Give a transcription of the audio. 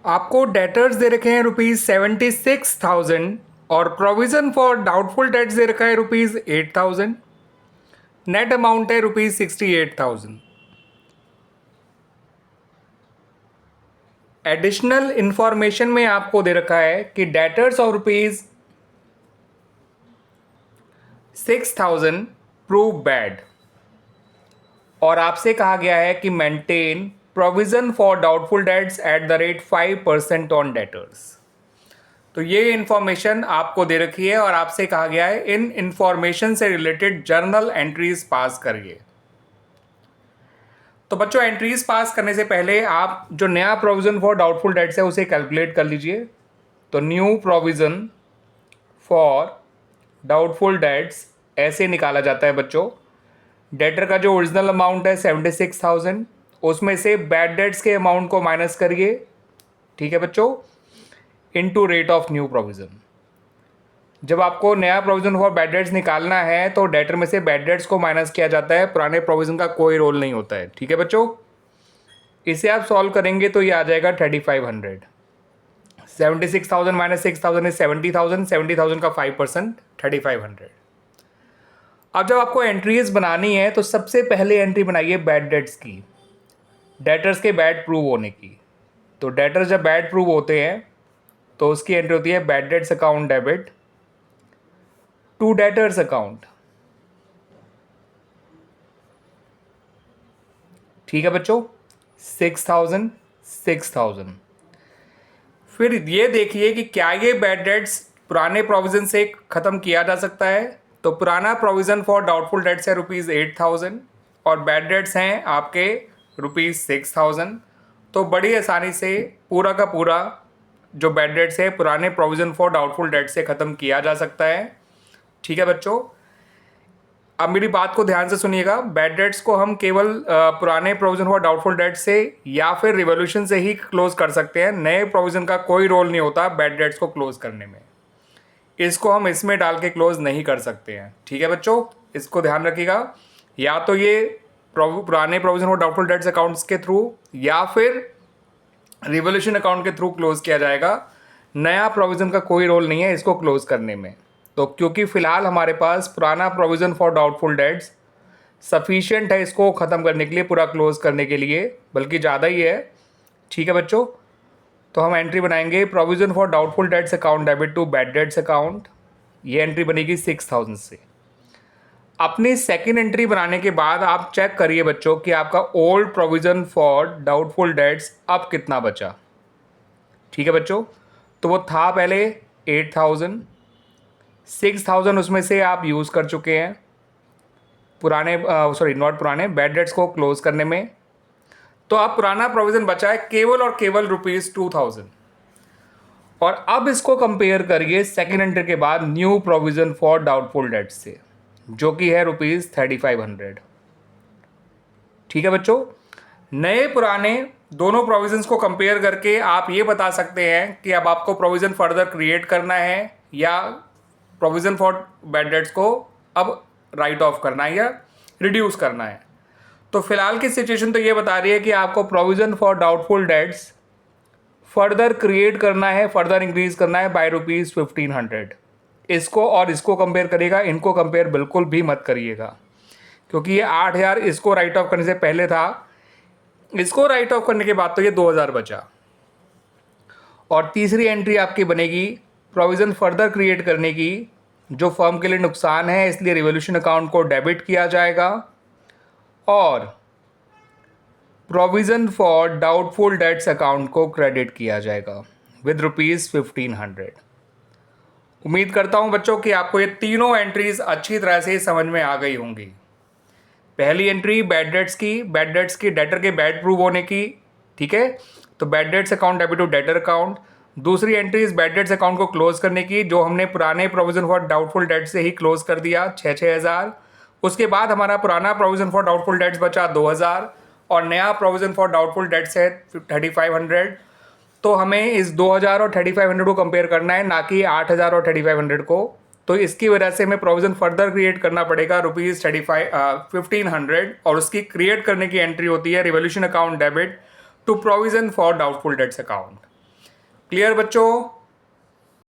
आपको डेटर्स दे रखे हैं ₹76,000 और प्रोविज़न फॉर डाउटफुल डेट्स दे रखा है ₹8,000। नेट अमाउंट है ₹68,000। एडिशनल इंफॉर्मेशन में आपको दे रखा है कि डेटर्स ऑफ ₹6,000 प्रूव बैड और आपसे कहा गया है कि maintain provision for doubtful dates at the rate 5% on debtors. तो ये इंफॉर्मेशन आपको दे रखी है और आपसे कहा गया है इन इंफॉर्मेशन से रिलेटेड जर्नल एंट्रीज पास करिए। तो बच्चों, एंट्रीज पास करने से पहले आप जो नया प्रोविजन फॉर डाउटफुल डेट्स है उसे कैलकुलेट कर लीजिए। तो new provision for doubtful dates ऐसे निकाला जाता है बच्चों। डेटर का जो ओरिजिनल अमाउंट है 76,000, उसमें से बैड डेट्स के अमाउंट को माइनस करिए, ठीक है बच्चों, into rate of new provision. जब आपको नया प्रोविज़न फॉर बैड डेट्स निकालना है तो डेटर में से बैड डेट्स को माइनस किया जाता है, पुराने प्रोविज़न का कोई रोल नहीं होता है, ठीक है बच्चों। इसे आप सॉल्व करेंगे तो ये आ जाएगा 3500। 76,000 माइनस 6,000 इज 70,000, 70,000 का 5% 3500। अब जब आपको एंट्रीज बनानी है तो सबसे पहले एंट्री बनाइए बैड डेट्स की, डेटर्स के बैड प्रूव होने की। तो डेटर्स जब बैड प्रूव होते हैं तो उसकी एंट्री होती है bad debts account debit to debtors account, ठीक है बच्चों, 6,000 6,000। फिर ये देखिए कि क्या ये बैड डेट्स पुराने प्रोविजन से ख़त्म किया जा सकता है। तो पुराना प्रोविज़न फॉर डाउटफुल डेट्स है ₹8,000 और बैड डेट्स हैं आपके ₹6,000। तो बड़ी आसानी से पूरा का पूरा जो बैड डेट्स है पुराने प्रोविज़न फॉर डाउटफुल डेट्स से ख़त्म किया जा सकता है, ठीक है बच्चों। अब मेरी बात को ध्यान से सुनिएगा, बैड डेट्स को हम केवल पुराने प्रोविज़न फॉर डाउटफुल डेट्स से या फिर रिवोल्यूशन से ही क्लोज़ कर सकते हैं। नए प्रोविज़न का कोई रोल नहीं होता बैड डेट्स को क्लोज़ करने में, इसको हम इसमें डाल के क्लोज नहीं कर सकते हैं, ठीक है बच्चों, इसको ध्यान रखिएगा। या तो ये पुराने provision for doubtful dates accounts के थ्रू या फिर रिवोल्यूशन अकाउंट के थ्रू क्लोज किया जाएगा। नया प्रोविजन का कोई रोल नहीं है इसको क्लोज करने में। तो क्योंकि फ़िलहाल हमारे पास पुराना provision for doubtful dates sufficient है इसको ख़त्म करने के लिए, पूरा क्लोज करने के लिए, बल्कि ज़्यादा ही है, ठीक है बच्चों। तो हम एंट्री बनाएंगे provision for doubtful debts account debit to bad debts account. ये एंट्री बनेगी 6,000 से। अपनी सेकंड एंट्री बनाने के बाद आप चेक करिए बच्चों कि आपका old provision for doubtful dates अब कितना बचा, ठीक है बच्चों। तो वो था पहले 8,000, 6,000 उसमें से आप यूज़ कर चुके हैं पुराने नॉट पुराने बैड डेट्स को क्लोज करने में। तो अब पुराना प्रोविज़न बचा है केवल और केवल ₹2,000। और अब इसको कंपेयर करिए सेकेंड एंट्री के बाद new provision for doubtful dates से, जो कि है ₹3,500, ठीक है बच्चों। नए पुराने दोनों प्रोविजंस को कंपेयर करके आप ये बता सकते हैं कि अब आपको प्रोविज़न फर्दर क्रिएट करना है या प्रोविज़न फॉर बैड डेट्स को अब राइट ऑफ करना है या रिड्यूस करना है। तो फिलहाल की सिचुएशन तो ये बता रही है कि आपको provision for doubtful dates further create करना है, फर्दर इंक्रीज करना है बाय ₹1,500। इसको और इसको कंपेयर करिएगा, इनको कंपेयर बिल्कुल भी मत करिएगा, क्योंकि ये 8,000 इसको राइट ऑफ करने से पहले था, इसको राइट ऑफ करने के बाद तो ये 2,000 बचा। और तीसरी एंट्री आपकी बनेगी प्रोविज़न फर्दर क्रिएट करने की, जो फर्म के लिए नुकसान है, इसलिए रिवोल्यूशन अकाउंट को डेबिट किया जाएगा और provision for doubtful debts account को क्रेडिट किया जाएगा विद ₹1,500। उम्मीद करता हूं बच्चों कि आपको ये तीनों एंट्रीज अच्छी तरह से समझ में आ गई होंगी। पहली एंट्री बैड डेट्स की डेटर के बैड प्रूव होने की, ठीक है, तो bad debts account debit to debtor account. दूसरी एंट्री इस बैड डेट्स अकाउंट को क्लोज करने की, जो हमने पुराने प्रोविज़न फॉर डाउटफुल डेट्स से ही क्लोज कर दिया 6,000। उसके बाद हमारा पुराना प्रोविज़न फॉर डाउटफुल डेट्स बचा 2,000 और नया प्रोविज़न फॉर डाउटफुल डेट्स है 3,500। तो हमें इस 2,000 और 3,500 को कंपेयर करना है, ना कि 8,000 और 3,500 को। तो इसकी वजह से हमें प्रोविज़न फर्दर क्रिएट करना पड़ेगा ₹1,500 और उसकी क्रिएट करने की एंट्री होती है revolution account debit to provision for doubtful debts account. Clear बच्चों?